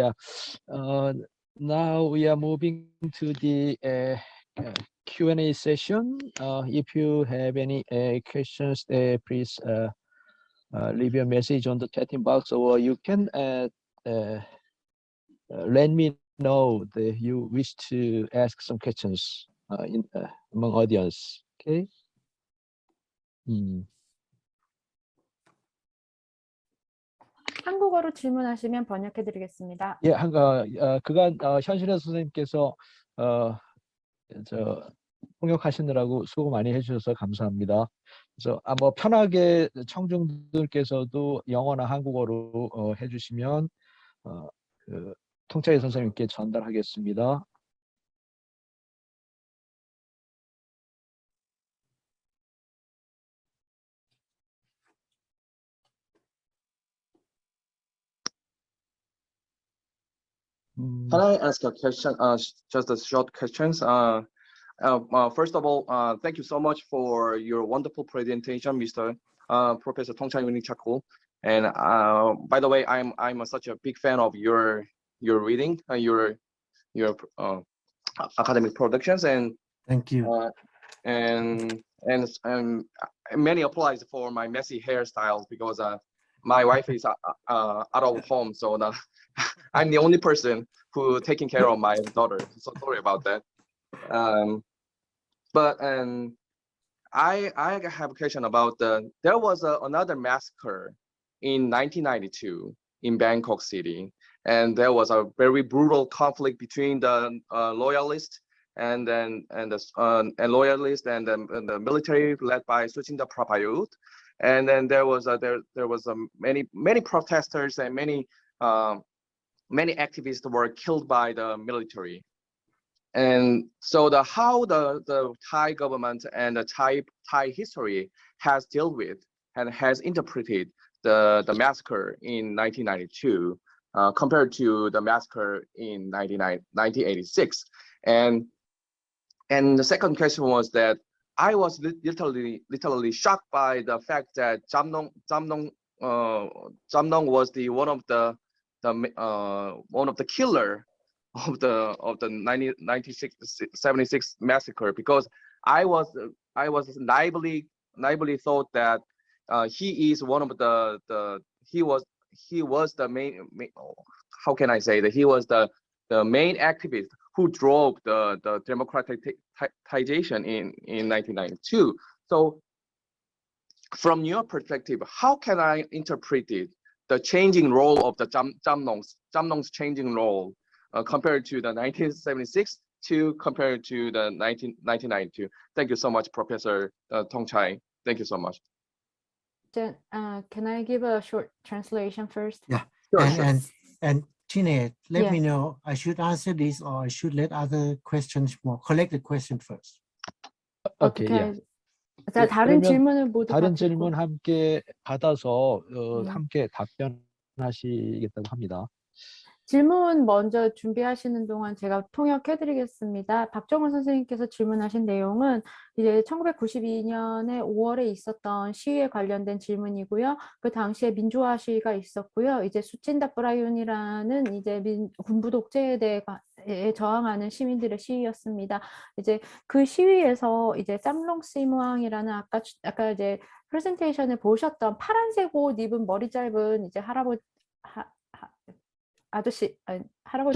Uh, Now we are moving to the Q&A session. If you have any questions, please leave your message on the chatting box, or you can let me know that you wish to ask some questions among audience. Okay. 한국어로 질문하시면 번역해드리겠습니다. 예, 그간 현실의 선생님께서 통역하시느라고 수고 많이 해주셔서 감사합니다. 그래서 뭐 편하게 청중들께서도 영어나 한국어로 해주시면 그 통찰 선생님께 전달하겠습니다. Can I ask a question? Just a short questions. First of all, thank you so much for your wonderful presentation, Mr. Professor Tongchai Winicchaku. And by the way, I'm such a big fan of your reading, your academic productions, and thank you. And many applies for my messy hairstyles because my wife is out of home, so I'm the only person who taking care of my daughter. So sorry about that. But I have a question about there was another massacre in 1992 in Bangkok City, and there was a very brutal conflict between the loyalists and the military led by Suchinda Prapayut, and then there was many protesters and many activists were killed by the military. And so how the Thai government and the Thai history has dealt with and has interpreted the massacre in 1992 compared to the massacre in 1986. And the second question was that I was literally shocked by the fact that Jamnong was one of the killer of the 1976 massacre, because I was naively thought that he is one of he was the main, how can I say that he was the main activist who drove the democratization in 1992. So from your perspective, how can I interpret it, the changing role of the Jamnong's changing role compared to the 1976 to compared to the 1992? Thank you so much, Professor Tongchai. Thank you so much. Can I give a short translation first? Yeah. Sure, And Jeanette, let Yes. me know, I should answer this or I should let other questions collect the question first. Okay. Yeah. 자, 다른 질문을 모두 다른 받고 질문 함께 받아서 네. 함께 답변하시겠다고 합니다. 질문 먼저 준비하시는 동안 제가 통역해드리겠습니다. 박정원 선생님께서 질문하신 내용은 이제 1992년에 5월에 있었던 시위에 관련된 질문이고요. 그 당시에 민주화 시위가 있었고요. 이제 수친다 프라윤이라는 이제 군부 독재에 대해 저항하는 시민들의 시위였습니다. 이제 그 시위에서 이제 짬롱 시무왕이라는 아까 이제 프레젠테이션을 보셨던 파란색 옷 입은 머리 짧은 이제 할아버지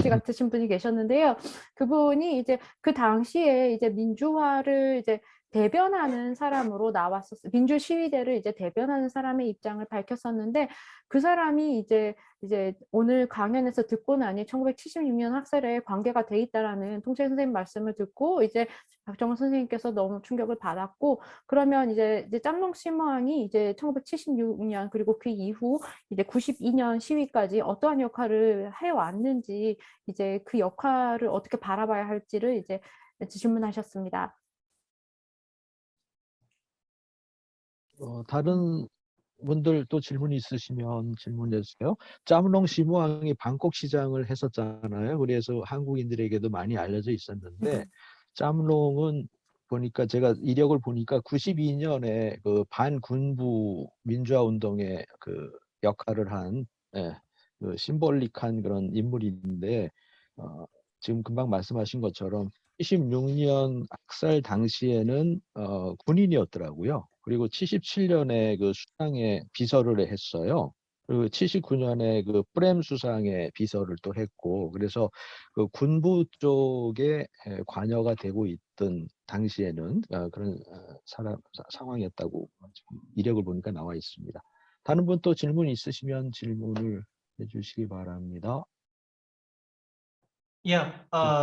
같으신 분이 계셨는데요. 그분이 이제 그 당시에 이제 민주화를 이제 대변하는 사람으로 나왔었어요. 민주 시위대를 이제 대변하는 사람의 입장을 밝혔었는데, 그 사람이 이제 오늘 강연에서 듣고 나니 1976년 학살에 관계가 돼 있다라는 통찰 선생님 말씀을 듣고 이제 박정원 선생님께서 너무 충격을 받았고, 그러면 이제 짬롱 시무왕이 이제 1976년 그리고 그 이후 이제 92년 시위까지 어떠한 역할을 해왔는지, 이제 그 역할을 어떻게 바라봐야 할지를 이제 질문하셨습니다. 다른 분들 또 질문이 있으시면 질문해 주세요. 짬롱 시무왕이 방콕 시장을 했었잖아요. 그래서 한국인들에게도 많이 알려져 있었는데, 짬롱은 보니까 제가 이력을 보니까 92년에 그 반군부 민주화 운동에 그 역할을 한 그 심볼릭한 그런 인물인데 지금 금방 말씀하신 것처럼 76년 학살 당시에는 군인이었더라고요. 그리고 77년에 그 수상에 비서를 했어요. 그리고 79년에 그 프렘 수상에 비서를 또 했고, 그래서 그 군부 쪽에 관여가 되고 있던 당시에는 그런 상황이었다고 이력을 보니까 나와 있습니다. 다른 분 또 질문 있으시면 질문을 해주시기 바랍니다. Yeah.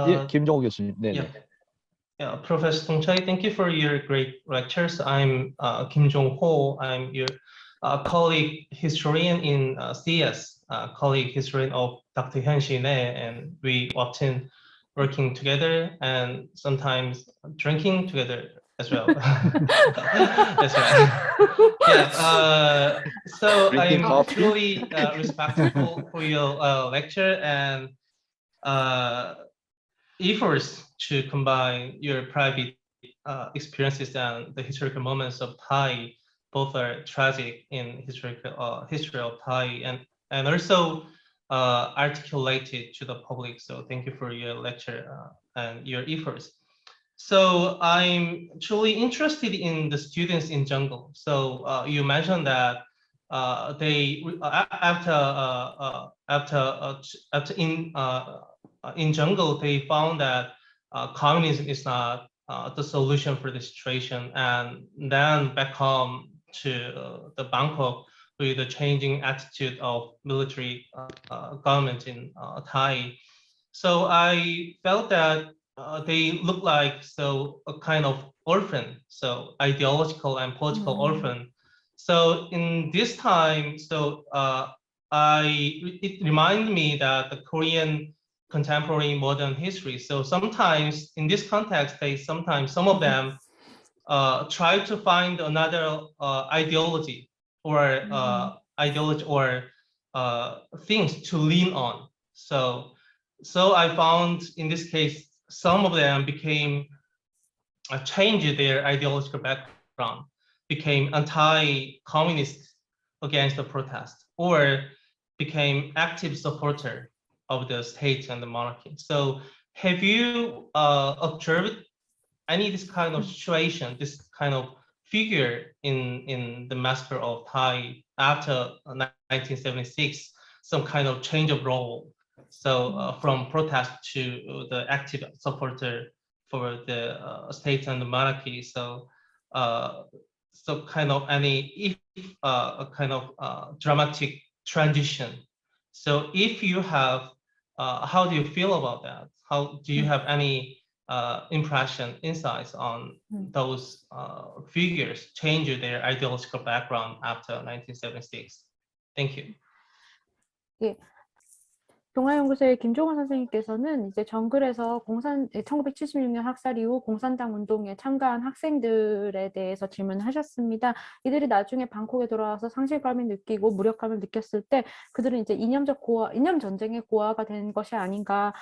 예, 김종호 교수님. 네네. Yeah. Yeah, Professor Tongchai, thank you for your great lectures. I'm Kim Jong-ho. I'm your colleague historian in CS, colleague historian of Dr. Hyun-Shin Lee, and we often working together and sometimes drinking together as well. That's right. Yeah. So Drinking I'm coffee? truly respectful for your lecture and efforts to combine your private experiences and the historical moments of Thai. Both are tragic in historical history of Thai and also articulated to the public. So thank you for your lecture and your efforts. So I'm truly interested in the students in jungle. So you mentioned that they after in jungle they found that communism is not the solution for the situation, and then back home to the Bangkok with the changing attitude of military government in Thai. So I felt that they look like a kind of orphan, so ideological and political orphan. So in this time, it reminded me that the Korean contemporary modern history. So sometimes in this context, some of them try to find another ideology or things to lean on. So I found in this case, some of them changed their ideological background, became anti-communist against the protest, or became active supporter of the state and the monarchy. So have you observed any this kind of situation, this kind of figure in the massacre of Thai after 1976, some kind of change of role? So from protest to the active supporter for the state and the monarchy. So kind of a kind of dramatic transition. So if you have, how do you feel about that? How do you have any impression, insights on those figures change their ideological background after 1976? Thank you. 예. 동아연구소의 김종원 선생님께서는 이제 정글에서 1976년 학살 이후 공산당 운동에 참가한 학생들에 대해서 질문하셨습니다. 이들이 나중에 방콕에 돌아와서 상실감을 느끼고 무력감을 느꼈을 때 그들은 이제 이념 전쟁의 고아가 된 것이 아닌가.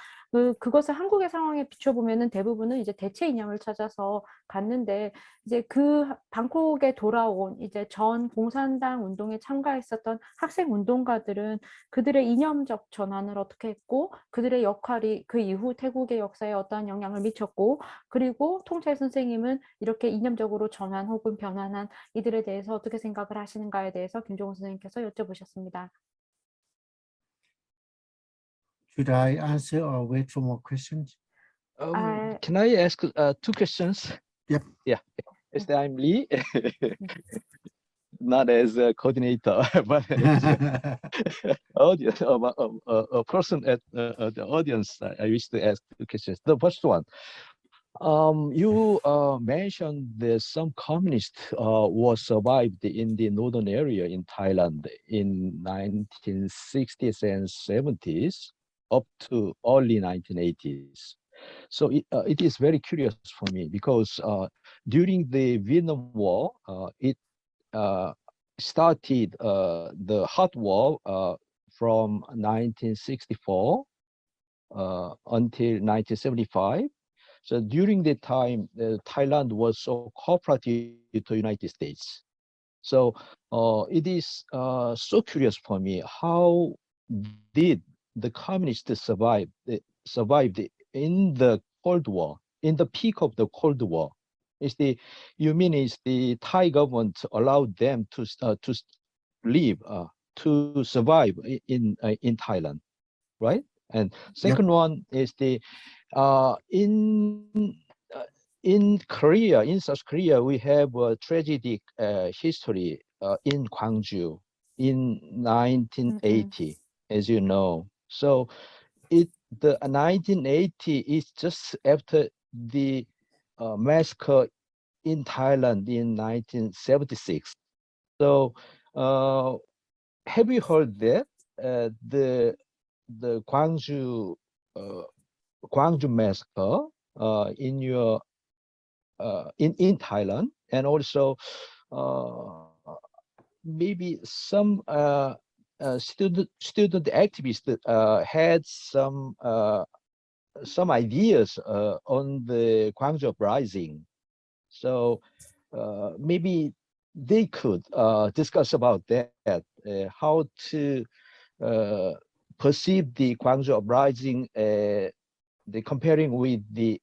그것을 한국의 상황에 비춰보면은 대부분은 이제 대체 이념을 찾아서 갔는데, 이제 그 방콕에 돌아온 이제 전 공산당 운동에 참가했었던 학생 운동가들은 그들의 이념적 전환을 어떻게 했고, 그들의 역할이 그 이후 태국의 역사에 어떠한 영향을 미쳤고, 그리고 통찰 선생님은 이렇게 이념적으로 전환 혹은 변환한 이들에 대해서 어떻게 생각을 하시는가에 대해서 김종원 선생님께서 여쭤보셨습니다. Should I answer or wait for more questions? Can I ask two questions? Yep. Yeah. Yes, I'm Lee. Not as a coordinator, but as audience, a person at the audience. I wish to ask two questions. The first one, you mentioned that some communists was survived in the northern area in Thailand in 1960s and 70s up to early 1980s. So it is very curious for me because during the Vietnam War, it started the hot war from 1964 until 1975. So during that time, Thailand was so cooperative to the United States. So it is so curious for me how did the communists survived in the Cold War, in the peak of the Cold War? You mean is the Thai government allowed them to live, to survive in Thailand, right? And second one is in Korea, in South Korea, we have a tragic history in Gwangju in 1980, as you know. So the 1980 is just after the massacre in Thailand in 1976. So have you heard that the Gwangju massacre in your in Thailand, and also maybe some student activists had some ideas on the Gwangju uprising. So maybe they could discuss about that, how to perceive the Gwangju uprising, the comparing with the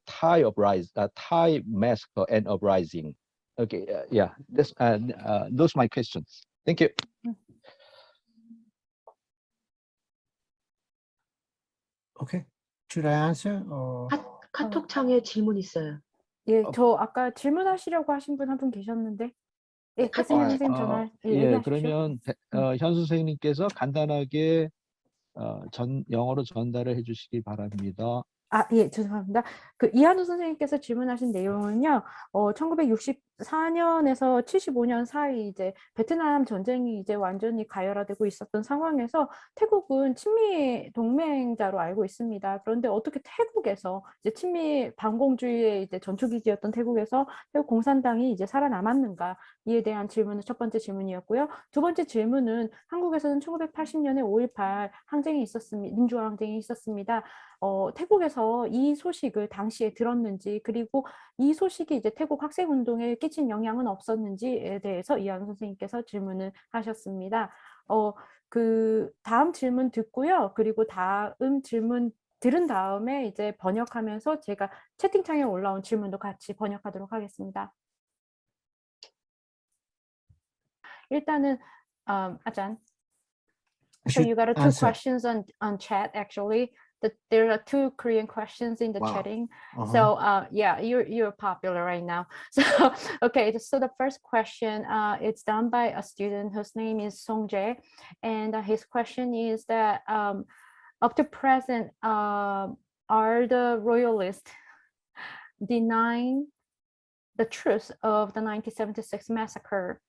Thai uprising, Thai massacre and uprising. Okay, yeah, those are my questions. Thank you. Okay, should I answer or? 카톡창에 질문 있어요. 예, 저 아까 질문하시려고 하신 분 한 분 계셨는데, 예, 선생님 전화 예, 얘기하십시오. 그러면 현 선생님께서 간단하게 영어로 전달을 해주시기 바랍니다. 예, 죄송합니다. 이한우 선생님께서 질문하신 내용은요, 1964년에서 75년 사이 이제 베트남 전쟁이 이제 완전히 가열화되고 있었던 상황에서 태국은 친미 동맹자로 알고 있습니다. 그런데 어떻게 태국에서 이제 친미 반공주의의 이제 전초기지였던 태국에서 태국 공산당이 이제 살아남았는가? 이에 대한 질문은 첫 번째 질문이었고요. 두 번째 질문은 한국에서는 1980년에 5.18 항쟁이 있었습니다. 민주화 항쟁이 있었습니다. 태국에서 이 소식을 당시에 들었는지, 그리고 이 소식이 이제 태국 학생운동에 끼친 영향은 없었는지에 대해서 이한우 선생님께서 질문을 하셨습니다. 다음 질문 듣고요. 그리고 다음 질문 들은 다음에 이제 번역하면서 제가 채팅창에 올라온 질문도 같이 번역하도록 하겠습니다. 일단은 아잔. So you got two questions on chat actually. There are two Korean questions in the chatting. So yeah, you're popular right now. So okay, so the first question, it's done by a student whose name is Song Jae, and his question is that up to present, are the royalists denying the truth of the 1976 massacre,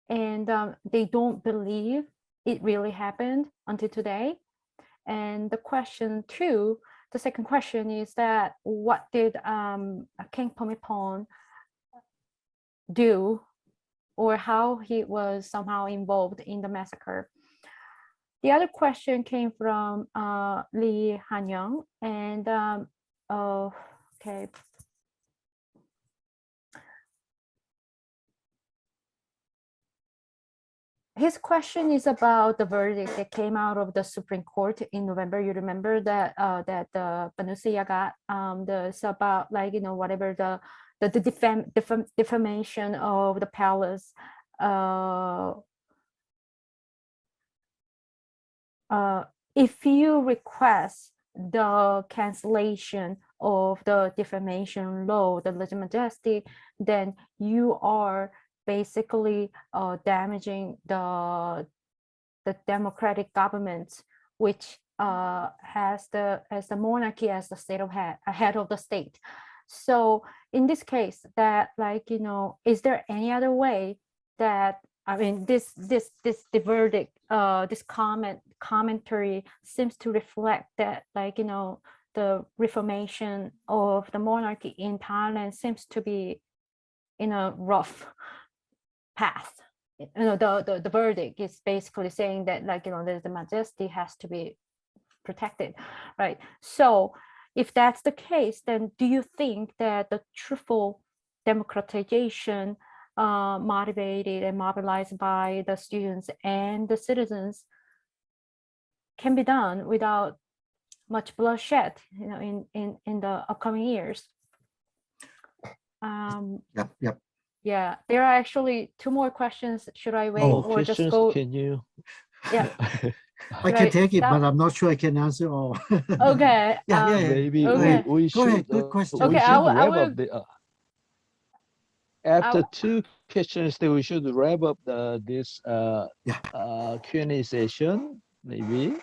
and they don't believe it really happened until today? And the second question is that what did King Phumipon do, or how he was somehow involved in the massacre? The other question came from Lee Han-young, and okay. His question is about the verdict that came out of the Supreme Court in November. You remember that the Panusia got about, like, you know, whatever the defamation of the palace. If you request the cancellation of the defamation law, the Lege Majesty, then you are basically damaging the democratic government, which has the monarchy as the state of head of the state. So in this case, that, like, you know, is there any other way that, I mean, the verdict, this commentary seems to reflect that, like, you know, the reformation of the monarchy in Thailand seems to be in a rough path. You know, the verdict is basically saying that, like, you know, the majesty has to be protected, right? So if that's the case, then do you think that the truthful democratization motivated and mobilized by the students and the citizens can be done without much bloodshed, you know, in the upcoming years. Yep. Yeah, there are actually 2 more questions. Should I wait Oh, or just questions, go? can you? Yeah. I can take it, That- but I'm not sure I can answer all. Okay. Yeah. Maybe Okay. we Go ahead, should, good question. we Okay, I should will- I wrap will- up the, after 2 questions, then we should wrap up this Q&A session, maybe.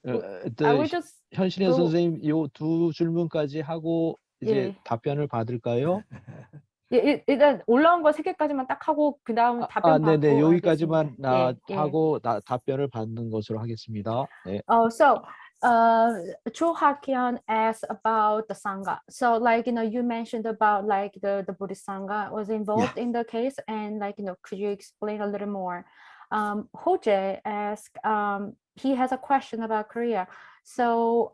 I will just 현신혜 go- 선생님 요 2 질문까지 하고 이제 예. 답변을 받을까요? 일단 올라온 거 3개까지만 딱 하고 그다음 답변 받고 네네, 여기까지만 하겠습니다. 예. 하고 답변을 받는 것으로 하겠습니다. 네. So Cho Hakyan asked about the Sangha. So like, you know, you mentioned about like the Buddhist Sangha was involved in the case, and like, you know, could you explain a little more? Hoje asked, he has a question about Korea. So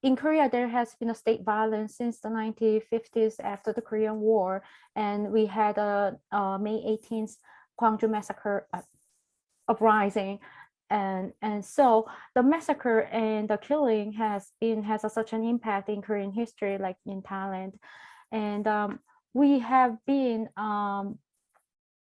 in Korea, there has been a state violence since the 1950s after the Korean War, and we had a May 18th Gwangju massacre uprising. And so the massacre and the killing has such an impact in Korean history, like in Thailand. And we have been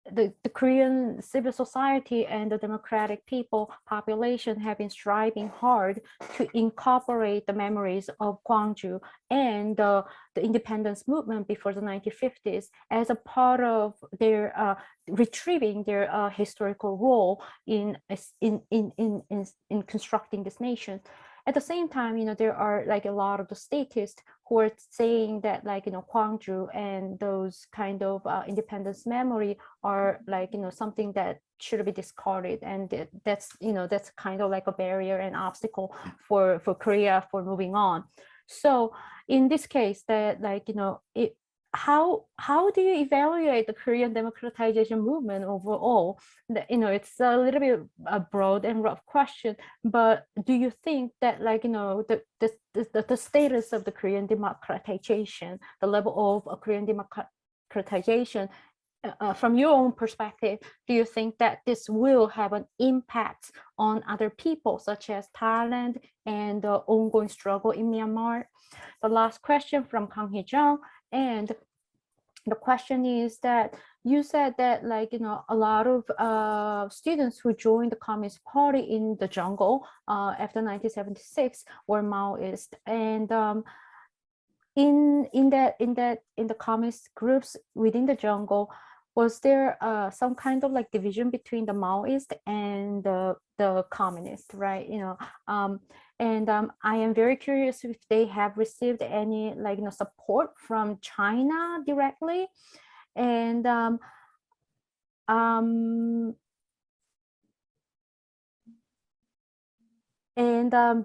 the Korean civil society and the democratic people population have been striving hard to incorporate the memories of Gwangju and the independence movement before the 1950s as a part of their retrieving their historical role in constructing this nation. At the same time, you know, there are like a lot of the statists who are saying that, like, you know, Gwangju and those kind of independence memory are like, you know, something that should be discarded, and that's, you know, that's kind of like a barrier and obstacle for Korea for moving on. So in this case, that, like, you know, how do you evaluate the Korean democratization movement overall? You know, it's a little bit a broad and rough question, but do you think that, like, you know, the status of the Korean democratization, the level of Korean democratization, from your own perspective, do you think that this will have an impact on other people, such as Thailand and the ongoing struggle in Myanmar? The last question from Kang Hee-jung, and the question is that you said that, like, you know, a lot of students who joined the Communist Party in the jungle after 1976 were Maoist, and in the communist groups within the jungle, was there some kind of like division between the Maoist and the communist, right? You know, I am very curious if they have received any, like, you know, support from China directly, and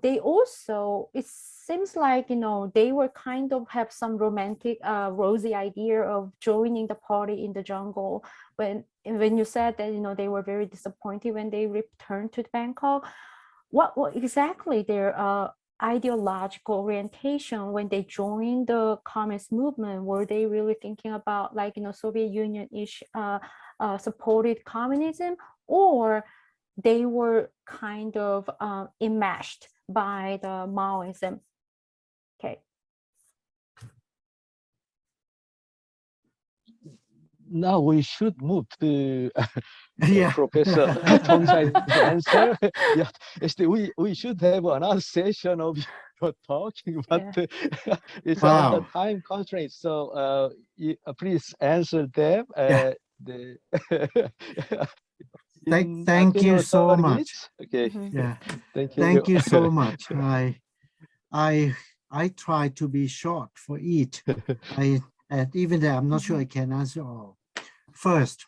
they also, it seems like, you know, they were kind of have some romantic, rosy idea of joining the party in the jungle. When you said that, you know, they were very disappointed when they returned to Bangkok, what exactly their ideological orientation when they joined the communist movement? Were they really thinking about, like, you know, Soviet Union-ish supported communism, or they were kind of enmeshed by the Maoism? Okay. Now we should move to Yeah. Professor Tong's answer. Yeah, actually, we should have another session of your talking, but it's under time constraints. So please answer them. Thank you so much. Okay. Yeah. Thank you. Thank you so much. I try to be short for each. And even though I'm not sure I can answer all. First,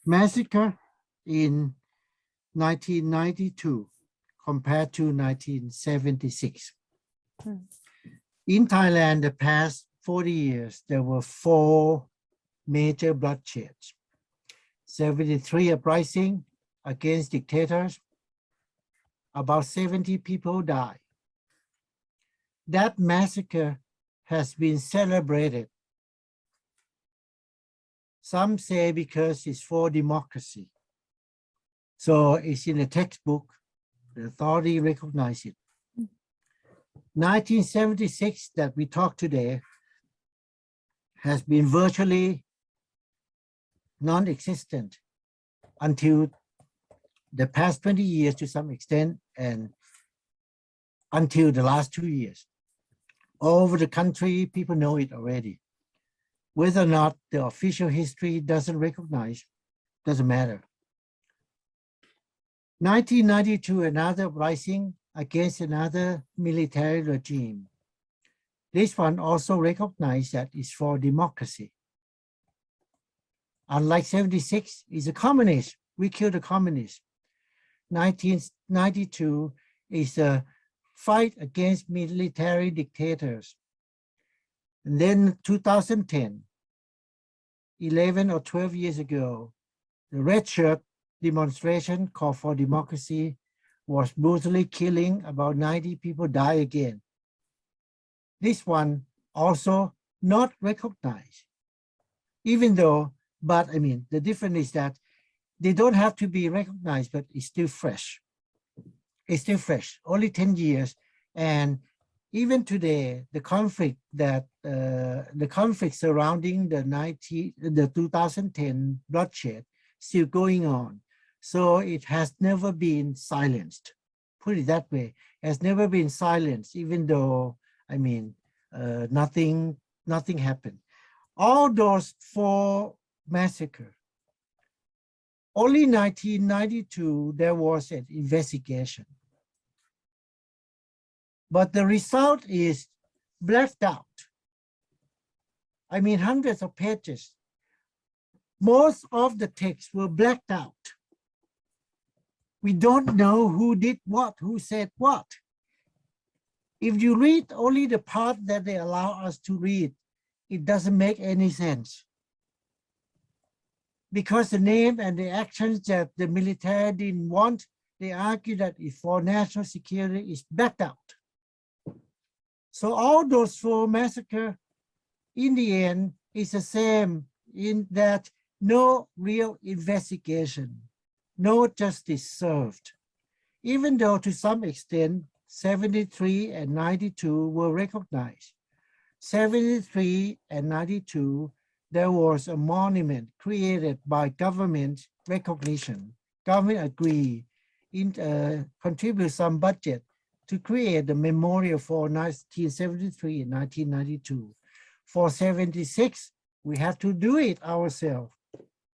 Massacre in 1992 compared to 1976. In Thailand, the past 40 years, there were 4 major bloodsheds. 73 uprising against dictators. About 70 people died. That massacre has been celebrated. Some say because it's for democracy. So it's in the textbook, The authority recognized it. 1976 that we talk today has been virtually non-existent until the past 20 years to some extent, and until the last 2 years. All over the country, people know it already. Whether or not the official history doesn't recognize, doesn't matter. 1992, another uprising against another military regime. This one also recognized that it's for democracy. Unlike 76, it's a communist. We killed the communists. 1992 is a fight against military dictators. And then 2010, 11 or 12 years ago, the red shirt demonstration called for democracy was brutally killing about 90 people die again. This one also not recognized, even though, but I mean, the difference is that they don't have to be recognized, but it's still fresh. It's still fresh, only 10 years. And even today, the conflict surrounding the 2010 bloodshed still going on. So it has never been silenced. Put it that way, has never been silenced, even though, I mean, nothing happened. All those 4 massacres, only 1992, there was an investigation. But the result is blacked out. I mean, hundreds of pages. Most of the texts were blacked out. We don't know who did what, who said what. If you read only the part that they allow us to read, it doesn't make any sense. Because the name and the actions that the military didn't want, they argue that if for national security is backed out. So all those 4 massacres, in the end, is the same in that no real investigation, no justice served. Even though to some extent, 73 and 92 were recognized. 73 and 92, there was a monument created by government recognition. Government agreed, contribute some budget to create the memorial for 1973 and 1992. For 76, we have to do it ourselves.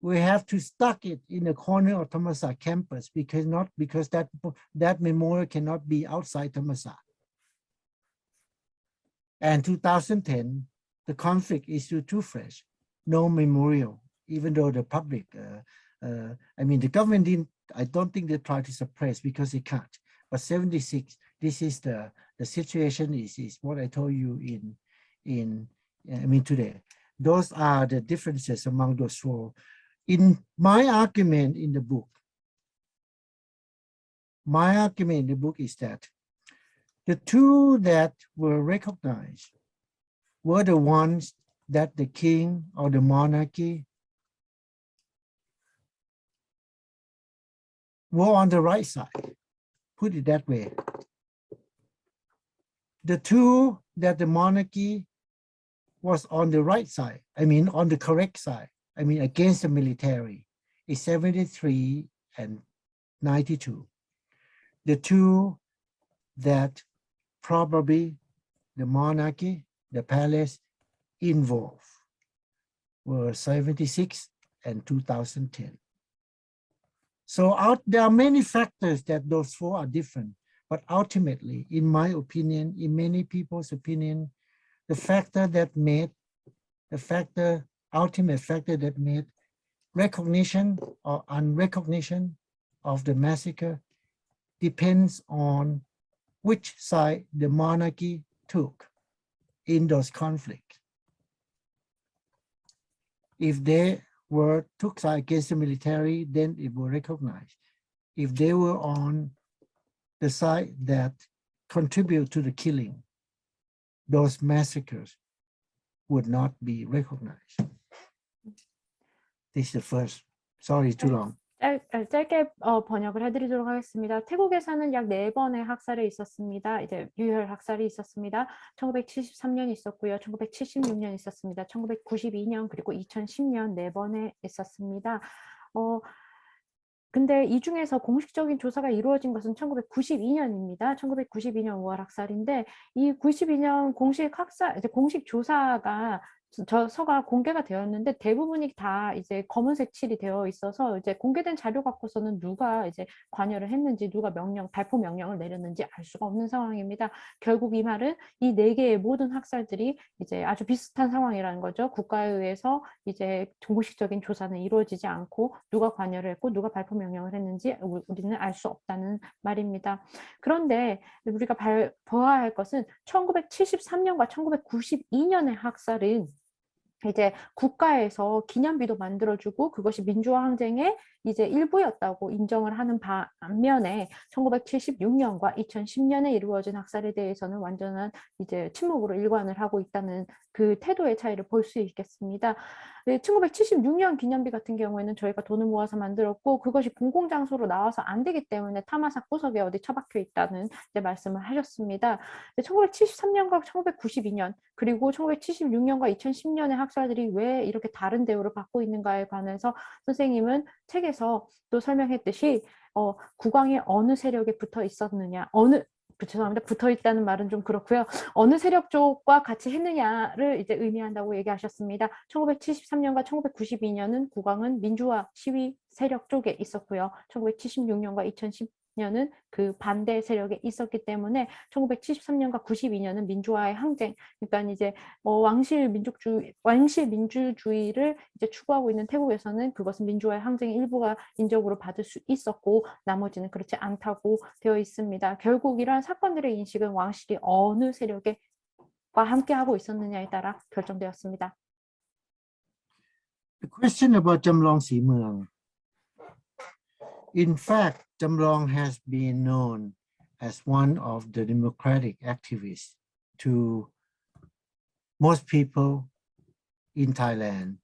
We have to stuck it in the corner of Thammasat campus because that memorial cannot be outside Thammasat. And 2010, the conflict is still too fresh. No memorial, even though the public, I mean, the government didn't, I don't think they try to suppress because they can't. But 76, this is the situation is what I told you today. Those are the differences among those 4. In my argument in the book, is that the 2 that were recognized were the ones that the king or the monarchy were on the right side. Put it that way. The 2 that the monarchy was on the right side, I mean on the correct side, I mean against the military, is 73 and 92. The 2 that probably the monarchy, the palace involved were 76 and 2010. So there are many factors that those 4 are different, but ultimately, in my opinion, in many people's opinion, the ultimate factor that made recognition or unrecognition of the massacre depends on which side the monarchy took in those conflicts. If they took side against the military, then it will recognize. If they were on the side that contribute to the killing, those massacres would not be recognized. This is the first. Sorry, too long. 짧게 번역을 해드리도록 하겠습니다. 태국에서는 약 4번의 학살이 있었습니다. 이제 유혈 학살이 있었습니다. 1973년 있었고요. 1976년 있었습니다. 1992년 그리고 2010년 4번에 있었습니다. 근데 이 중에서 공식적인 조사가 이루어진 것은 1992년입니다. 1992년 5월 학살인데 이 92년 공식 조사가 서가 공개가 되었는데 대부분이 다 이제 검은색 칠이 되어 있어서 이제 공개된 자료 갖고서는 누가 이제 관여를 했는지 누가 발포 명령을 내렸는지 알 수가 없는 상황입니다. 결국 이 말은 이 4개의 모든 학살들이 이제 아주 비슷한 상황이라는 거죠. 국가에 의해서 이제 공식적인 조사는 이루어지지 않고 누가 관여를 했고 누가 발포 명령을 했는지 우리는 알 수 없다는 말입니다. 그런데 우리가 보아야 할 것은 1973년과 1992년의 학살은 이제 국가에서 기념비도 만들어주고 그것이 민주화 항쟁의 이제 일부였다고 인정을 하는 반면에 1976년과 2010년에 이루어진 학살에 대해서는 완전한 이제 침묵으로 일관을 하고 있다는 그 태도의 차이를 볼 수 있겠습니다. 1976년 기념비 같은 경우에는 저희가 돈을 모아서 만들었고 그것이 공공장소로 나와서 안 되기 때문에 타마삭 구석에 어디 처박혀 있다는 이제 말씀을 하셨습니다. 1973년과 1992년 그리고 1976년과 2010년의 학살들이 왜 이렇게 다른 대우를 받고 있는가에 관해서 선생님은 책에서 또 설명했듯이 국왕이 어느 세력에 붙어 있었느냐 죄송합니다. 붙어 있다는 말은 좀 그렇고요. 어느 세력 쪽과 같이 했느냐를 이제 의미한다고 얘기하셨습니다. 1973년과 1992년은 국왕은 민주화 시위 세력 쪽에 있었고요. 1976년과 2010년은 그 반대 세력에 있었기 때문에 1973년과 92년은 민주화의 항쟁, 그러니까 이제 왕실 민주주의를 이제 추구하고 있는 태국에서는 그것은 민주화의 항쟁의 일부가 인정으로 받을 수 있었고 나머지는 그렇지 않다고 되어 있습니다. 결국 이러한 사건들의 인식은 왕실이 어느 세력과 함께 하고 있었느냐에 따라 결정되었습니다. The question about Jamlong Simuang. In fact, Jamlong has been known as one of the democratic activists to most people in Thailand.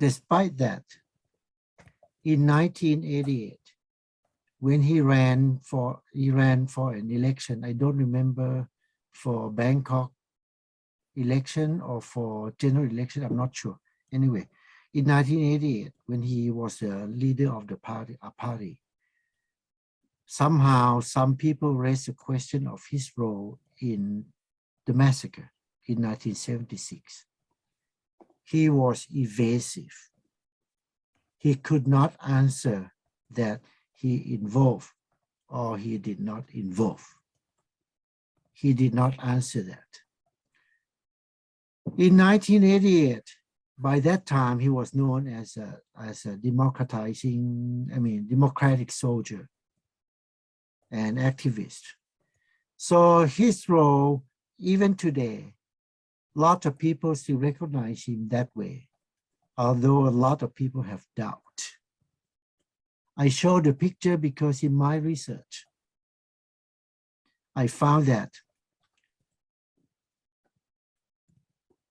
Despite that, in 1988, when he ran for an election, I don't remember for Bangkok election or for general election, I'm not sure. Anyway, in 1988, when he was a leader of the party, somehow some people raised the question of his role in the massacre in 1976. He was evasive. He could not answer that he involved or he did not involve. He did not answer that. In 1988, by that time, he was known as a democratic soldier and activist. So his role, even today, a lot of people still recognize him that way, although a lot of people have doubt. I show the picture because in my research, I found that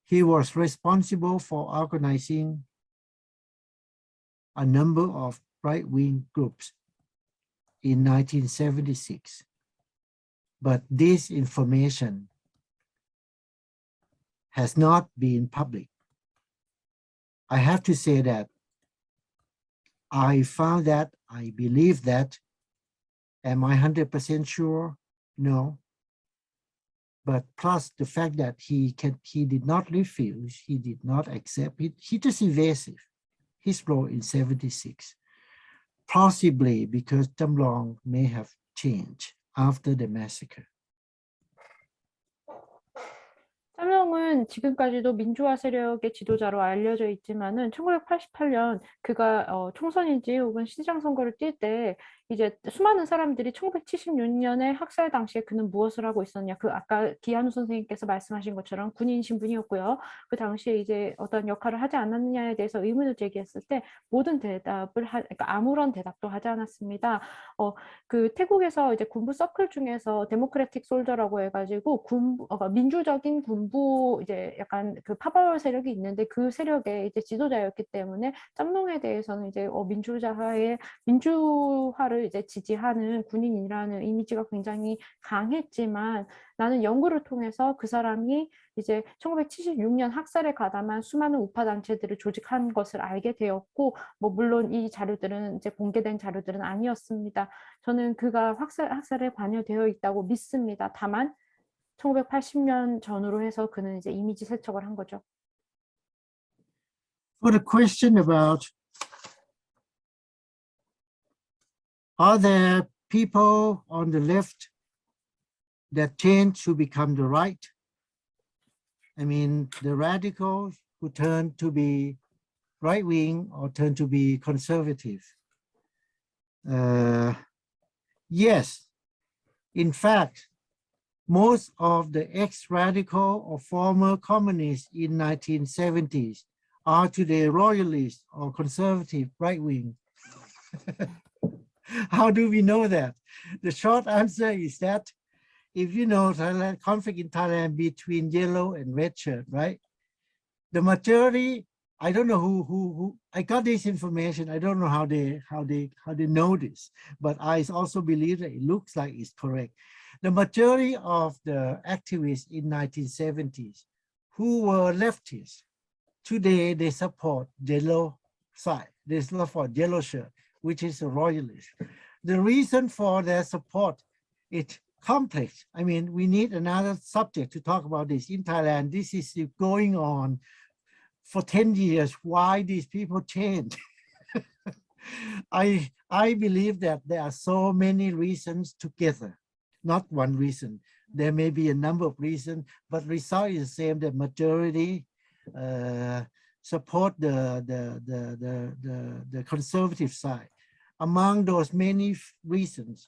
he was responsible for organizing a number of right-wing groups in 1976. But this information has not been public. I have to say that I found that, I believe that. Am I 100% sure? No. But plus the fact that he did not refuse, he did not accept it, he just evasive, his role in 76. Possibly because Jamlong may have changed after the massacre. 짬롱은 지금까지도 민주화 세력의 지도자로 알려져 있지만은 1988년 그가 총선인지 혹은 시장 선거를 뛸 때 이제 수많은 사람들이 1976년에 학살 당시에 그는 무엇을 하고 있었냐. 그 아까 기한우 선생님께서 말씀하신 것처럼 군인 신분이었고요. 그 당시에 이제 어떤 역할을 하지 않았느냐에 대해서 의문을 제기했을 때 모든 대답을 그러니까 아무런 대답도 하지 않았습니다. 그 태국에서 이제 군부 서클 중에서 데모크래틱 솔저라고 해가지고 민주적인 군부 이제 약간 그 파벌 세력이 있는데 그 세력의 이제 지도자였기 때문에 짬롱에 대해서는 이제 민주화를 이제 지지하는 군인이라는 이미지가 굉장히 강했지만 나는 연구를 통해서 그 사람이 이제 1976년 학살에 가담한 수많은 우파 단체들을 조직한 것을 알게 되었고, 뭐 물론 이 자료들은 이제 공개된 자료들은 아니었습니다. 저는 그가 학살에 관여되어 있다고 믿습니다. 다만 1980년 전후로 해서 그는 이제 이미지 세척을 한 거죠. For the question about are there people on the left that change to become the right? I mean, the radicals who turn to be right-wing or turn to be conservative. Yes, in fact, most of the ex-radical or former communists in 1970s are today royalists or conservative right-wing. How do we know that? The short answer is that if you know Thailand, conflict in Thailand between yellow and red shirt, right? The majority, I don't know who I got this information. I don't know how they know this, but I also believe that it looks like it's correct. The majority of the activists in 1970s who were leftists, today they support yellow side. They support yellow shirt, which is a royalist. The reason for their support, it's complex. I mean, we need another subject to talk about this. In Thailand, this is going on for 10 years. Why these people change? I believe that there are so many reasons together, not one reason. There may be a number of reasons, but result is the same. The majority support the conservative side. Among those many reasons,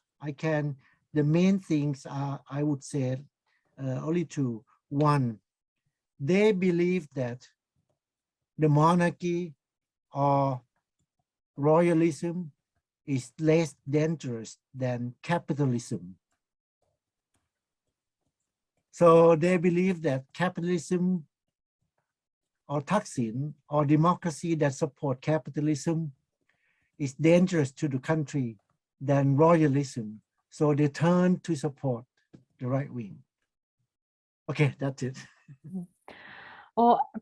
the main things are, I would say, only two. One, they believe that the monarchy or royalism is less dangerous than capitalism. So they believe that capitalism or Thaksin or democracy that support capitalism is dangerous to the country than royalism. So they turn to support the right wing. Okay, that's it.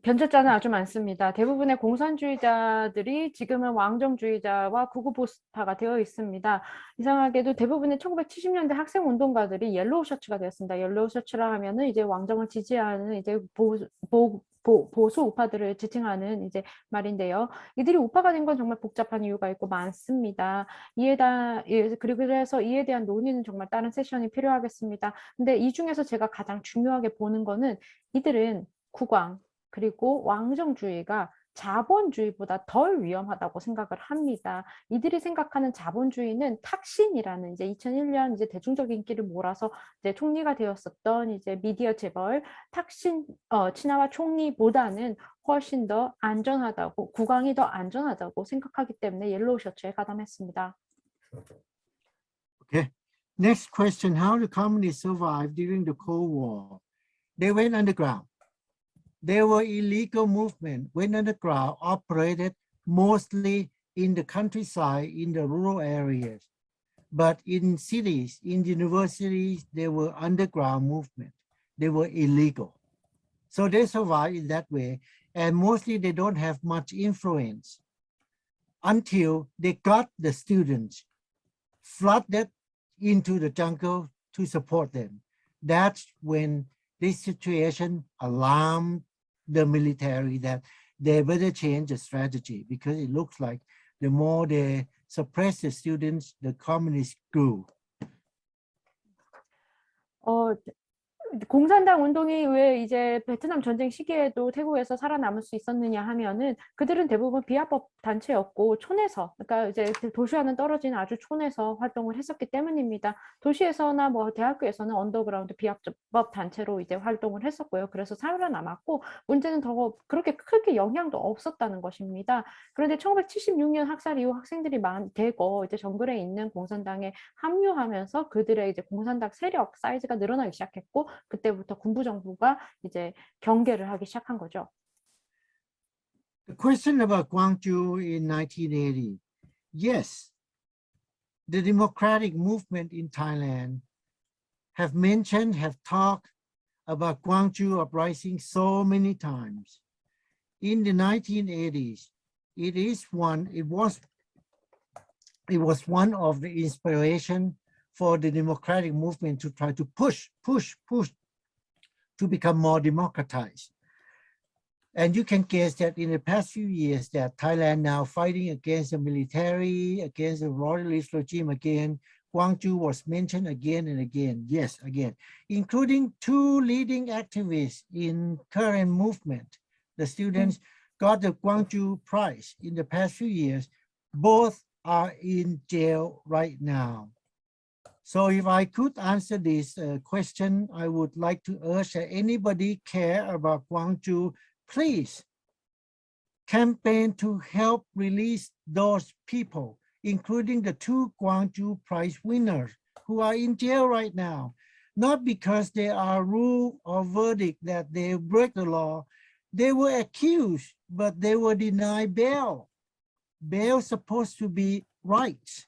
변절자는 아주 많습니다. 대부분의 공산주의자들이 지금은 왕정주의자와 구구보수파가 되어 있습니다. 이상하게도 대부분의 1970년대 학생운동가들이 옐로우 셔츠가 되었습니다. 옐로우 셔츠라 하면은 이제 왕정을 지지하는 이제 보수 우파들을 지칭하는 이제 말인데요. 이들이 우파가 된 건 정말 복잡한 이유가 있고 많습니다. 그래서 이에 대한 논의는 정말 다른 세션이 필요하겠습니다. 근데 이 중에서 제가 가장 중요하게 보는 거는 이들은 국왕 그리고 왕정주의가 자본주의보다 덜 위험하다고 생각을 합니다. 이들이 생각하는 자본주의는 탁신이라는 이제 2001년 이제 대중적 인기를 몰아서 이제 총리가 되었었던 이제 미디어 재벌 탁신 친하와 총리보다는 훨씬 더 안전하다고 국왕이 더 안전하다고 생각하기 때문에 옐로우 셔츠에 가담했습니다. Okay. Next question: How the communists survived during the Cold War? They went underground. There were illegal movement, went underground, operated mostly in the countryside, in the rural areas. But in cities, in universities, there were underground movement. They were illegal. So they survived in that way. And mostly they don't have much influence until they got the students flooded into the jungle to support them. That's when this situation alarmed the military that they better change the strategy, because it looks like the more they suppress the students, the communists grew. 공산당 운동이 왜 이제 베트남 전쟁 시기에도 태국에서 살아남을 수 있었느냐 하면은 그들은 대부분 비합법 단체였고 촌에서, 그러니까 이제 도시와는 떨어진 아주 촌에서 활동을 했었기 때문입니다. 도시에서나 뭐 대학교에서는 언더그라운드 비합법 단체로 이제 활동을 했었고요. 그래서 살아남았고 문제는 더 그렇게 크게 영향도 없었다는 것입니다. 그런데 1976년 학살 이후 학생들이 대거 이제 정글에 있는 공산당에 합류하면서 그들의 이제 공산당 세력 사이즈가 늘어나기 시작했고 그때부터 군부 정부가 이제 경계를 하기 시작한 거죠. The question about Gwangju in 1980. Yes, the democratic movement in Thailand have talked about Gwangju uprising so many times. In the 1980s, it was one of the inspiration for the democratic movement to try to push to become more democratized. And you can guess that in the past few years that Thailand now fighting against the military, against the royalist regime again. Gwangju was mentioned again and again, yes, again, including two leading activists in current movement. The students got the Gwangju Prize in the past few years. Both are in jail right now. So if I could answer this question, I would like to urge that anybody care about Gwangju, please campaign to help release those people, including the two Gwangju Prize winners who are in jail right now, not because they are ruled or verdict that they break the law. They were accused, but they were denied bail. Bail supposed to be rights,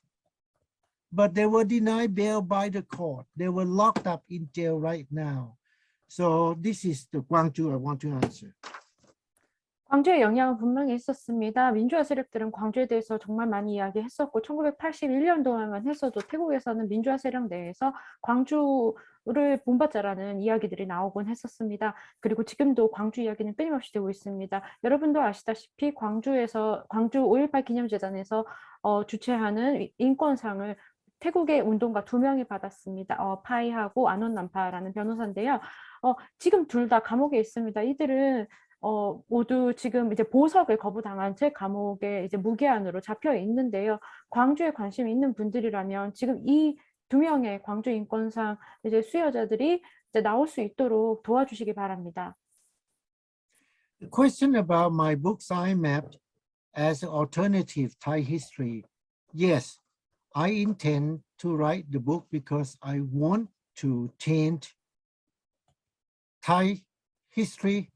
but they were denied bail by the court. They were locked up in jail right now. So this is the Gwangju I want to answer. 광주의 영향은 분명히 있었습니다. 민주화 세력들은 광주에 대해서 정말 많이 이야기했었고 1981년도에만 했어도 태국에서는 민주화 세력 내에서 광주를 본받자라는 이야기들이 나오곤 했었습니다. 그리고 지금도 광주 이야기는 끊임없이 되고 있습니다. 여러분도 아시다시피 광주에서 광주 5.18 기념재단에서 주최하는 인권상을 태국의 운동가 2명이 받았습니다. 파이하고 아논남파라는 변호사인데요. 지금 둘 다 감옥에 있습니다. 이들은 모두 지금 이제 보석을 거부당한 채 감옥에 이제 무기한으로 잡혀 있는데요. 광주에 관심 있는 분들이라면 지금 이 2명의 광주 인권상 이제 수여자들이 이제 나올 수 있도록 도와주시기 바랍니다. The question about my book Sign Map as alternative Thai history. Yes, I intend to write the book because I want to change Thai history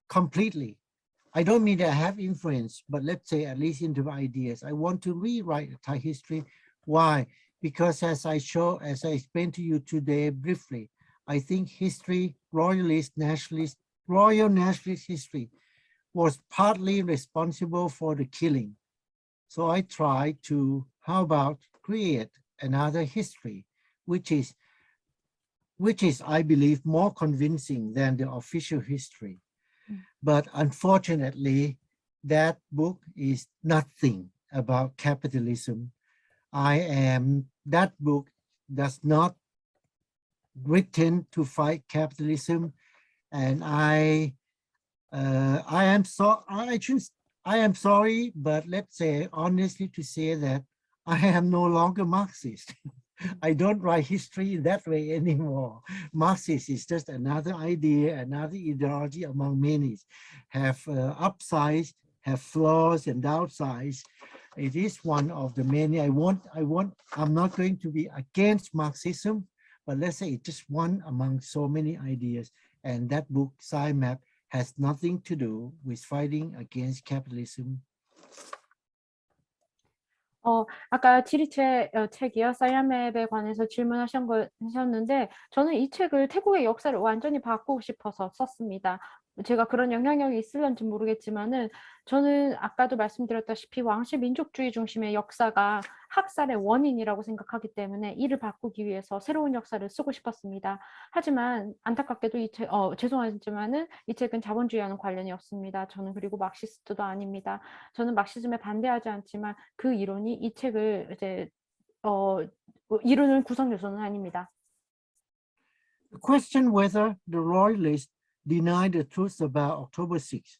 completely. I don't mean that I have influence, but let's say at least into ideas. I want to rewrite Thai history. Why? Because as I explained to you today briefly, I think history, royal nationalist history was partly responsible for the killing. So I tried to, how about create another history, which is, I believe, more convincing than the official history. But unfortunately, that book is nothing about capitalism. That book does not written to fight capitalism, and I am sorry, but let's say honestly to say that I am no longer Marxist. I don't write history in that way anymore. Marxist is just another idea, another ideology among many. Have upsides, have flaws and downsides. It is one of the many. I'm not going to be against Marxism, but let's say it's just one among so many ideas. And that book, Sign Map, has nothing to do with fighting against capitalism. 아까 지리체 책이요. 사이언맵에 관해서 질문하셨는데 저는 이 책을 태국의 역사를 완전히 바꾸고 싶어서 썼습니다. 제가 그런 영향력이 있을런지 모르겠지만은 저는 아까도 말씀드렸다시피 왕실 민족주의 중심의 역사가 학살의 원인이라고 생각하기 때문에 이를 바꾸기 위해서 새로운 역사를 쓰고 싶었습니다. 하지만 안타깝게도 이 책, 죄송하지만은 이 책은 자본주의와는 관련이 없습니다. 저는 그리고 막시스트도 아닙니다. 저는 막시즘에 반대하지 않지만 그 이론이 이 책을 이제 이루는 구성 요소는 아닙니다. The question whether the royalists deny the truth about October 6th.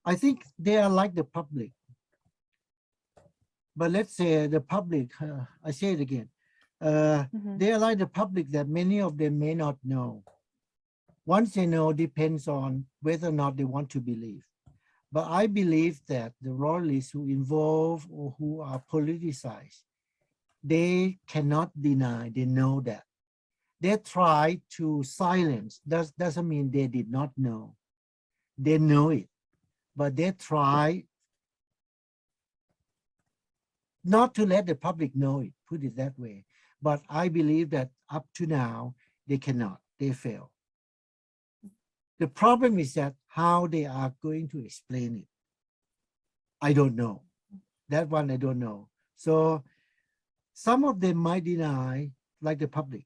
I think they are like the public. But let's say the public, I say it again, they are like the public that many of them may not know. Once they know depends on whether or not they want to believe. But I believe that the royalists who involve or who are politicized, they cannot deny, they know that. They try to silence, doesn't mean they did not know. They know it, but they try not to let the public know it, put it that way. But I believe that up to now, they cannot, they fail. The problem is that how they are going to explain it. I don't know. That one I don't know. So some of them might deny, like the public.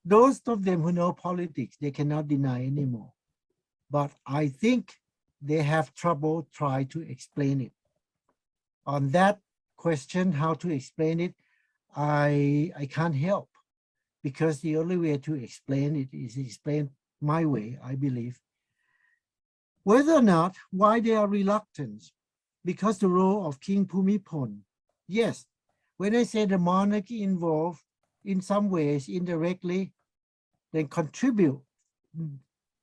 Those of them who know politics, they cannot deny anymore. But I think they have trouble trying to explain it. On that question, how to explain it, I can't help, because the only way to explain it is explain my way, I believe. Whether or not, why they are reluctant, because the role of King Bhumibol. Yes, when I say the monarchy involved in some ways indirectly, then contribute,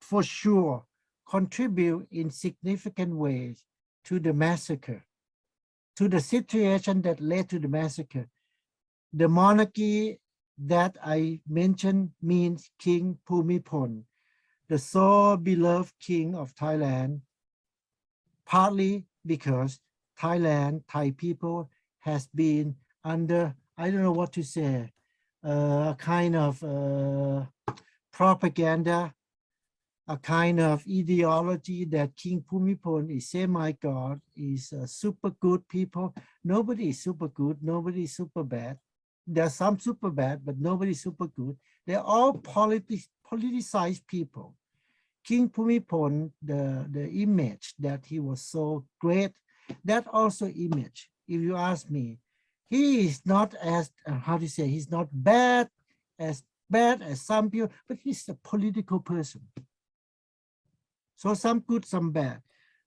for sure, contribute in significant ways to the massacre, to the situation that led to the massacre. The monarchy that I mentioned means King Bhumibol, the so beloved king of Thailand, partly because Thai people has been under, I don't know what to say, a kind of propaganda, a kind of ideology that King Bhumibol is semi-god, is super good people. Nobody is super good, nobody is super bad. There are some super bad, but nobody is super good. They're all politicized people. King Bhumibol, the image that he was so great, that also image, if you ask me, he is not as, how to say, he's not bad as some people, but he's a political person. So some good, some bad,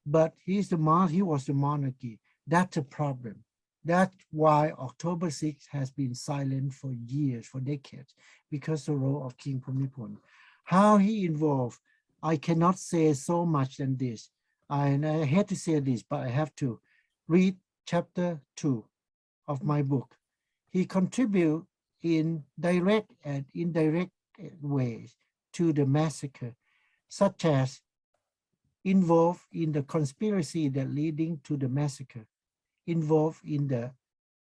but he was the monarchy. That's a problem. That's why October 6th has been silent for years, for decades, because the role of King Bhumibol. How he involved, I cannot say so much than this. And I hate to say this, but I have to read chapter 2 of my book. He contributed in direct and indirect ways to the massacre, such as involved in the conspiracy that leading to the massacre, involved in the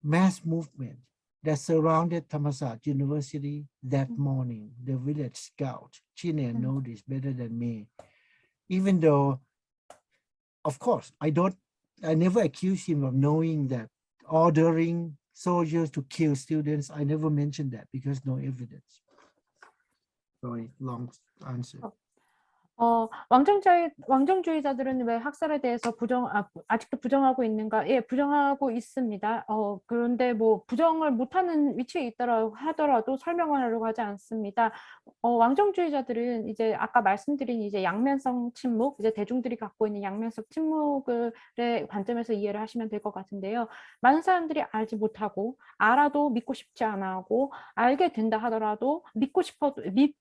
mass movement that surrounded Thammasat University that morning, the village scout. Chine knows this better than me. Even though, of course, I never accuse him of knowing that, ordering soldiers to kill students. I never mentioned that because no evidence. Sorry, long answer. 왕정주의자들은 왜 학살에 대해서 아직도 부정하고 있는가? 예, 부정하고 있습니다. 그런데 뭐 부정을 못하는 위치에 있더라 하더라도 설명을 하려고 하지 않습니다. 왕정주의자들은 이제 아까 말씀드린 이제 양면성 침묵, 이제 대중들이 갖고 있는 양면성 침묵의 관점에서 이해를 하시면 될 것 같은데요. 많은 사람들이 알지 못하고 알아도 믿고 싶지 않아 하고 알게 된다 하더라도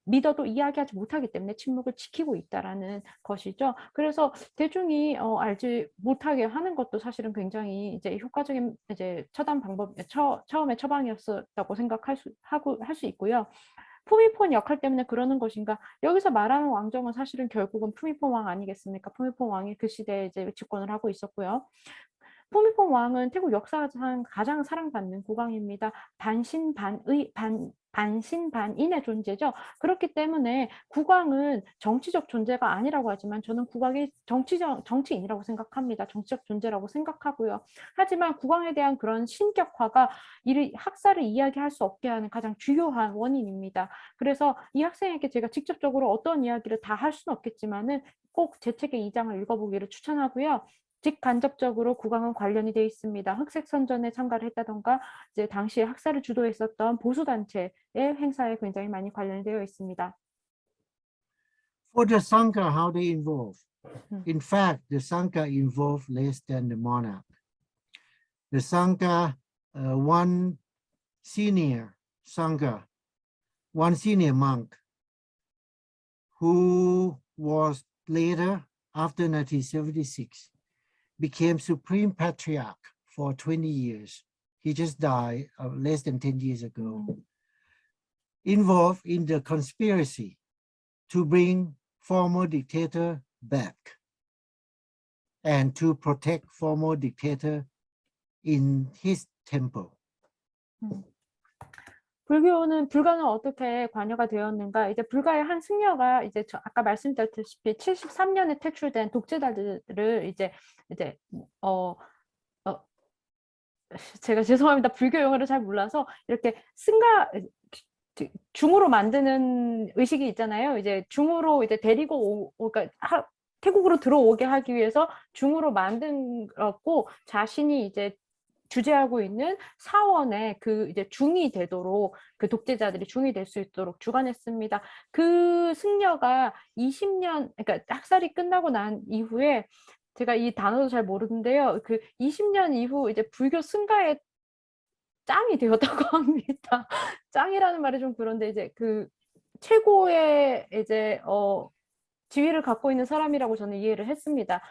믿어도 이야기하지 못하기 때문에 침묵을 지키고 있다라는 것이죠. 그래서 대중이 알지 못하게 하는 것도 사실은 굉장히 이제 효과적인 이제 처단 방법, 처음에 처방이었다고 생각할 수 있고요. 푸미폰 역할 때문에 그러는 것인가? 여기서 말하는 왕정은 사실은 결국은 푸미폰 왕 아니겠습니까? 푸미폰 왕이 그 시대에 이제 집권을 하고 있었고요. 푸미폰 왕은 태국 역사상 가장 사랑받는 국왕입니다. 반신반인의 존재죠. 그렇기 때문에 국왕은 정치적 존재가 아니라고 하지만 저는 국왕이 정치인이라고 생각합니다. 정치적 존재라고 생각하고요. 하지만 국왕에 대한 그런 신격화가 학살을 이야기할 수 없게 하는 가장 주요한 원인입니다. 그래서 이 학생에게 제가 직접적으로 어떤 이야기를 다 할 수는 없겠지만은 꼭 제 책의 2장을 읽어보기를 추천하고요. 직간접적으로 국왕은 관련이 되어 있습니다. 흑색 선전에 참가를 했다던가 이제 당시에 학살을 주도했었던 보수 단체의 행사에 굉장히 많이 관련이 되어 있습니다. For the Sangha, how they involve? In fact, the Sangha involved less than the monarch. The Sangha, one senior Sangha, one senior monk, who was later, after 1976, became Supreme Patriarch for 20 years. He just died less than 10 years ago. Involved in the conspiracy to bring former dictator back and to protect former dictator in his temple. 불가는 어떻게 관여가 되었는가? 이제 불가의 한 승려가 이제 아까 말씀드렸다시피 73년에 퇴출된 독재자들을 제가 죄송합니다. 불교 용어를 잘 몰라서 이렇게 중으로 만드는 의식이 있잖아요. 이제 중으로 이제 데리고 그러니까 태국으로 들어오게 하기 위해서 중으로 만들었고 자신이 이제 주재하고 있는 사원에 그 이제 중이 되도록 그 독재자들이 중이 될 수 있도록 주관했습니다. 그 승려가 20년 그러니까 학살이 끝나고 난 이후에 제가 이 단어도 잘 모르는데요. 그 20년 이후 이제 불교 승가의 짱이 되었다고 합니다. 짱이라는 말이 좀 그런데 이제 그 최고의 이제 지위를 갖고 있는 사람이라고 저는 이해를 했습니다.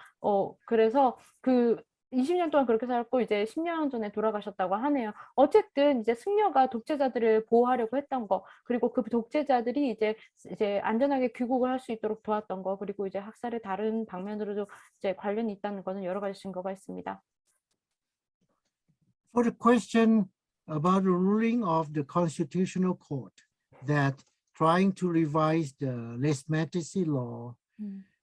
그래서 그 20년 동안 그렇게 살았고 이제 10년 전에 돌아가셨다고 하네요. 어쨌든 이제 승려가 독재자들을 보호하려고 했던 거, 그리고 그 독재자들이 이제 안전하게 귀국을 할 수 있도록 도왔던 거, 그리고 이제 학살의 다른 방면으로도 이제 관련이 있다는 것은 여러 가지 증거가 있습니다. For the question about the ruling of the Constitutional Court that trying to revise the lèse-majesté law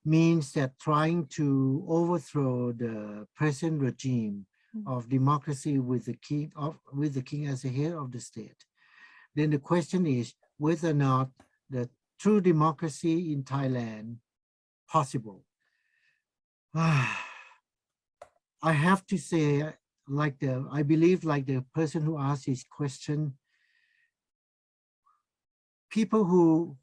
means that trying to overthrow the present regime of democracy with the king as the head of the state, then the question is whether or not the true democracy in Thailand possible. I have to say, I believe like the person who asked this question, people who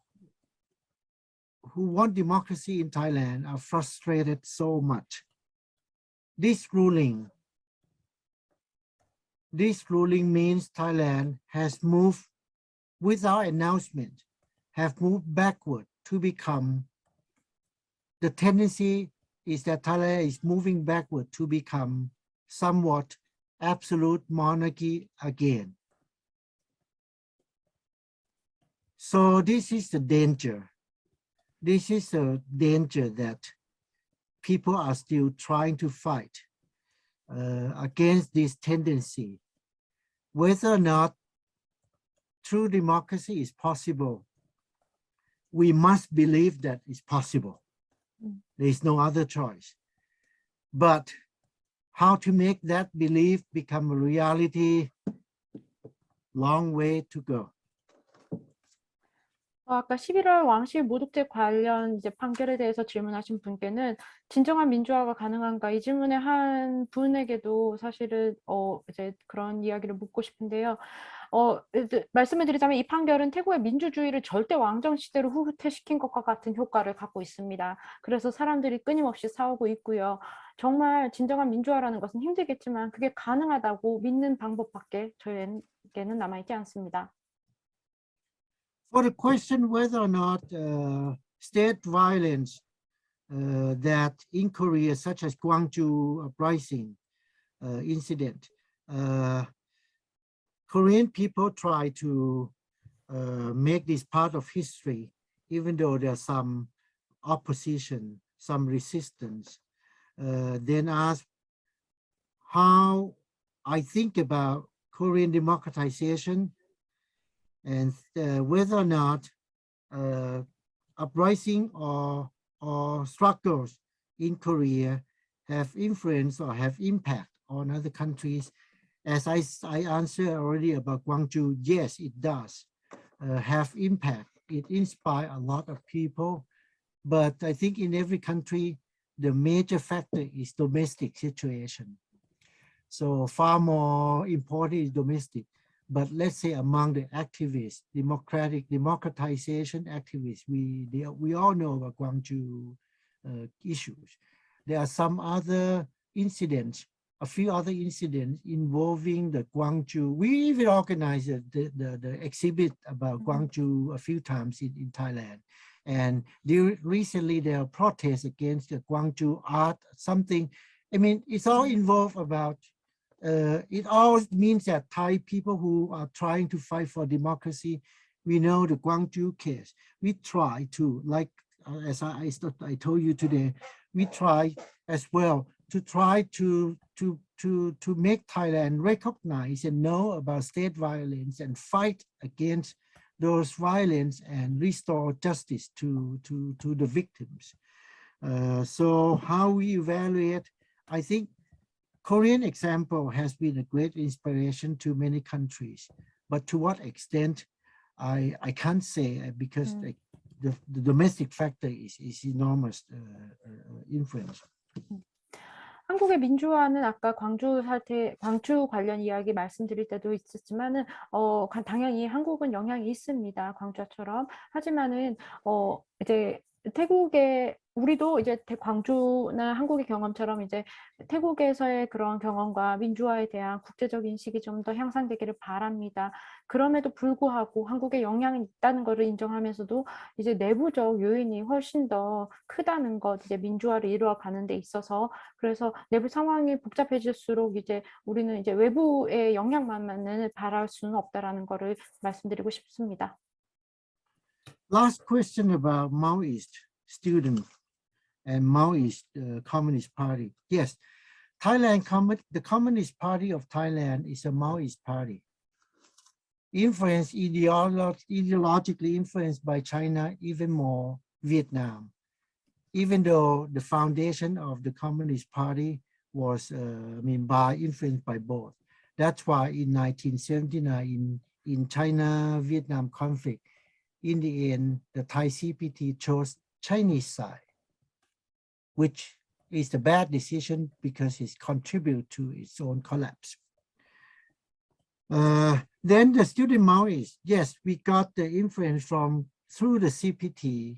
want democracy in Thailand are frustrated so much. This ruling means Thailand has moved, without announcement, have moved backward to become, the tendency is that Thailand is moving backward to become somewhat absolute monarchy again. So this is the danger. This is a danger that people are still trying to fight against this tendency. Whether or not true democracy is possible, we must believe that it's possible. There is no other choice. But how to make that belief become a reality, long way to go. 아까 11월 왕실 모독죄 관련 이제 판결에 대해서 질문하신 분께는 진정한 민주화가 가능한가 이 질문에 한 분에게도 사실은 이제 그런 이야기를 묻고 싶은데요. 말씀을 드리자면 이 판결은 태국의 민주주의를 절대 왕정 시대로 후퇴시킨 것과 같은 효과를 갖고 있습니다. 그래서 사람들이 끊임없이 싸우고 있고요. 정말 진정한 민주화라는 것은 힘들겠지만 그게 가능하다고 믿는 방법밖에 저에게는 남아있지 않습니다. For the question whether or not state violence that in Korea, such as Gwangju uprising incident, Korean people try to make this part of history, even though there's some opposition, some resistance. Then ask how I think about Korean democratization and whether or not uprising or struggles in Korea have influence or have impact on other countries. As I answered already about Gwangju, yes, it does have impact. It inspires a lot of people, but I think in every country the major factor is domestic situation. So far more important is domestic. But let's say among the activists, democratization activists, we all know about Gwangju issues. There are some other incidents, a few other incidents involving the Gwangju. We even organized the exhibit about Gwangju a few times in Thailand. And recently there are protests against the Gwangju art, something. I mean, it's all involved about, it all means that Thai people who are trying to fight for democracy, we know the Gwangju case. We try to, like, as I told you today, we try as well to try to make Thailand recognize and know about state violence and fight against those violence and restore justice to the victims. So how we evaluate, I think Korean example has been a great inspiration to many countries, but to what extent, I can't say, because the domestic factor is enormous influence. 한국의 민주화는 아까 광주 사태, 광주 관련 이야기 말씀드릴 때도 있었지만은 당연히 한국은 영향이 있습니다. 광주처럼. 하지만은 이제 태국의 우리도 이제 광주나 한국의 경험처럼 이제 태국에서의 그런 경험과 민주화에 대한 국제적 인식이 좀 더 향상되기를 바랍니다. 그럼에도 불구하고 한국에 영향이 있다는 것을 인정하면서도 이제 내부적 요인이 훨씬 더 크다는 것, 이제 민주화를 이루어가는 데 있어서. 그래서 내부 상황이 복잡해질수록 이제 우리는 이제 외부의 영향만을 바랄 수는 없다라는 것을 말씀드리고 싶습니다. Last question about Maoist students and Maoist Communist Party. Yes, the Communist Party of Thailand is a Maoist party. Influenced, ideologically influenced by China, even more Vietnam. Even though the foundation of the Communist Party was, influenced by both. That's why in 1979, in China-Vietnam conflict, in the end, the Thai CPT chose Chinese side, which is a bad decision because it contributes to its own collapse. Then the student Maoists, yes, we got the influence through the CPT,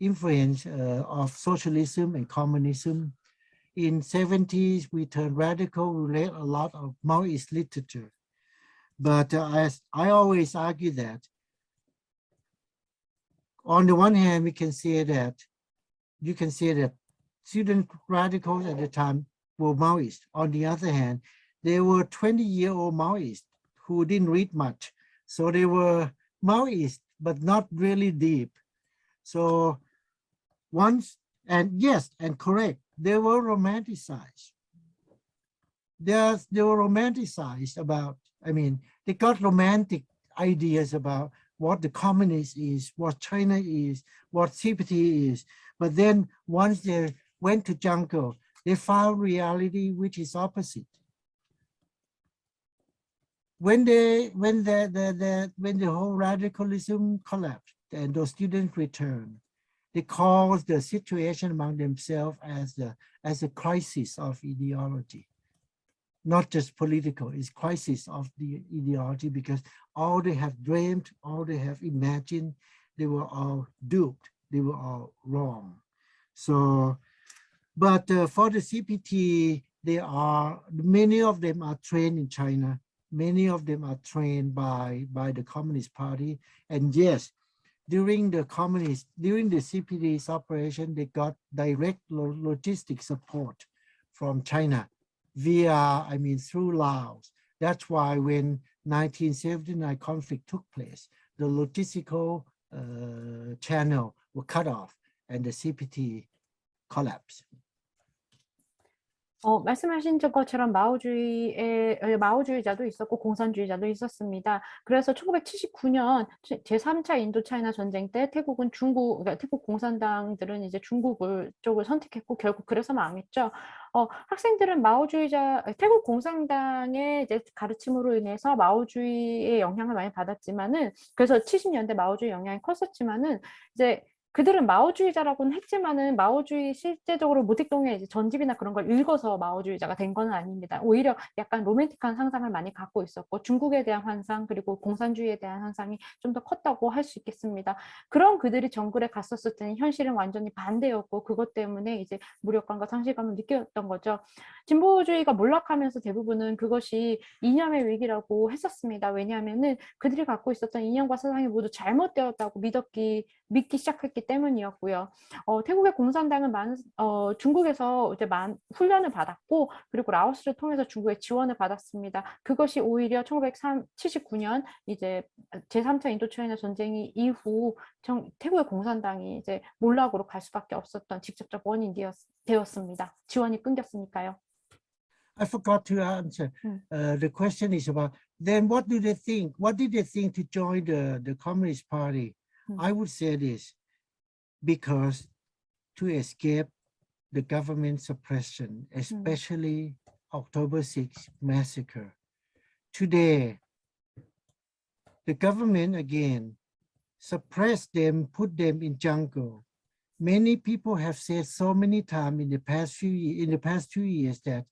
influence of socialism and communism. In 70s, we turned radical, we read a lot of Maoist literature. But as I always argue that, on the one hand, you can say that student radicals at the time were Maoists. On the other hand, they were 20-year-old Maoists who didn't read much. So they were Maoists, but not really deep. So once, and yes, and correct, they were romanticized. They were romanticized about, they got romantic ideas about what the communist is, what China is, what CPT is. But then once they went to jungle, they found reality which is opposite. When the whole radicalism collapsed and those students returned, they caused the situation among themselves as a crisis of ideology. Not just political, it's crisis of the ideology, because all they have dreamed, all they have imagined, they were all duped, they were all wrong. So, but for the CPT, many of them are trained in China, many of them are trained by the Communist Party. And yes, during the CPT's operation, they got direct logistic support from China via, through Laos. That's why when 1979 conflict took place, the logistical channel were cut off and the CPT collapsed. 말씀하신 것처럼 마오주의자도 있었고 공산주의자도 있었습니다. 그래서 1979년 제3차 인도차이나 전쟁 때 태국은 태국 공산당들은 이제 중국 쪽을 선택했고 결국 그래서 망했죠. 학생들은 태국 공산당의 이제 가르침으로 인해서 마오주의의 영향을 많이 받았지만은, 그래서 70년대 마오주의 영향이 컸었지만은 이제 그들은 마오주의자라고는 했지만은 마오주의 실제적으로 모택동의 이제 전집이나 그런 걸 읽어서 마오주의자가 된 건 아닙니다. 오히려 약간 로맨틱한 상상을 많이 갖고 있었고 중국에 대한 환상 그리고 공산주의에 대한 환상이 좀 더 컸다고 할 수 있겠습니다. 그런 그들이 정글에 갔었을 때는 현실은 완전히 반대였고 그것 때문에 이제 무력감과 상실감을 느꼈던 거죠. 진보주의가 몰락하면서 대부분은 그것이 이념의 위기라고 했었습니다. 왜냐하면은 그들이 갖고 있었던 이념과 사상이 모두 잘못되었다고 믿기 시작했기 때문이었고요. 태국의 공산당은 중국에서 이제 훈련을 받았고 그리고 라오스를 통해서 중국의 지원을 받았습니다. 그것이 오히려 1979년 이제 제3차 인도차이나 전쟁이 이후 태국의 공산당이 이제 몰락으로 갈 수밖에 없었던 직접적 원인이 되었습니다. 지원이 끊겼으니까요. I forgot to answer. The question is about then what do they think? What did they think to join the Communist Party? I would say this, because to escape the government suppression, especially October 6th massacre. Today, the government again suppressed them, put them in jungle. Many people have said so many times in the past 2 years that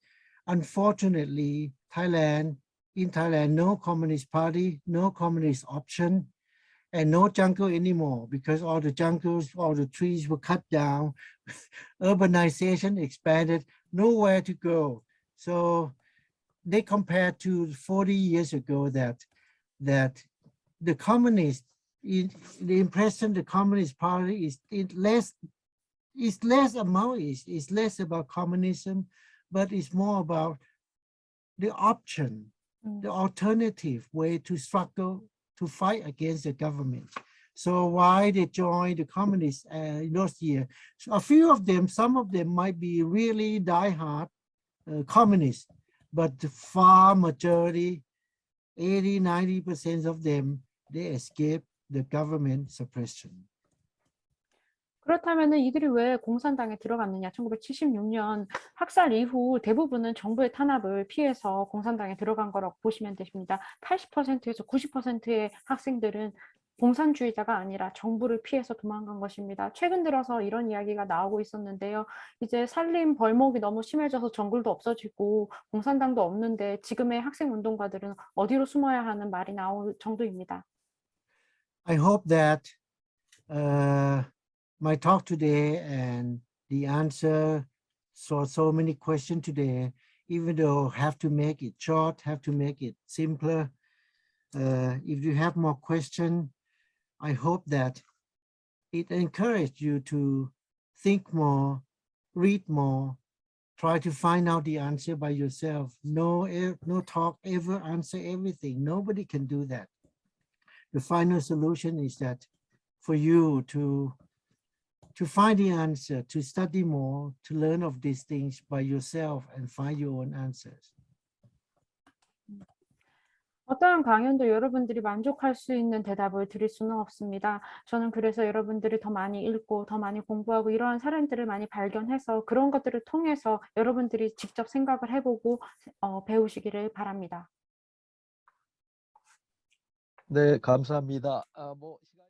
unfortunately, in Thailand, no communist party, no communist option, and no jungle anymore because all the jungles, all the trees were cut down, urbanization expanded, nowhere to go. So they compared to 40 years ago that the communist, the impression the Communist Party is less about communism, but it's more about the option, the alternative way to struggle, to fight against the government. So why they joined the communists in those years? So a few of them, some of them might be really diehard communists, but the far majority, 80–90% of them, they escaped the government suppression. 그렇다면은 이들이 왜 공산당에 들어갔느냐? 1976년 학살 이후 대부분은 정부의 탄압을 피해서 공산당에 들어간 거라고 보시면 되십니다. 80%에서 90%의 학생들은 공산주의자가 아니라 정부를 피해서 도망간 것입니다. 최근 들어서 이런 이야기가 나오고 있었는데요. 이제 살림 벌목이 너무 심해져서 정글도 없어지고 공산당도 없는데 지금의 학생 운동가들은 어디로 숨어야 하는 말이 나올 정도입니다. I hope that my talk today and the answer so many questions today, even though have to make it short, have to make it simpler. If you have more questions, I hope that it encouraged you to think more, read more, try to find out the answer by yourself. No talk ever answer everything. Nobody can do that. The final solution is that for you to find the answer, to study more, to learn of these things by yourself and find your own answers. 어떠한 강연도 여러분들이 만족할 수 있는 대답을 드릴 수는 없습니다. 저는 그래서 여러분들이 더 많이 읽고 더 많이 공부하고 이러한 사람들을 많이 발견해서 그런 것들을 통해서 여러분들이 직접 생각을 해보고 배우시기를 바랍니다. 네, 감사합니다.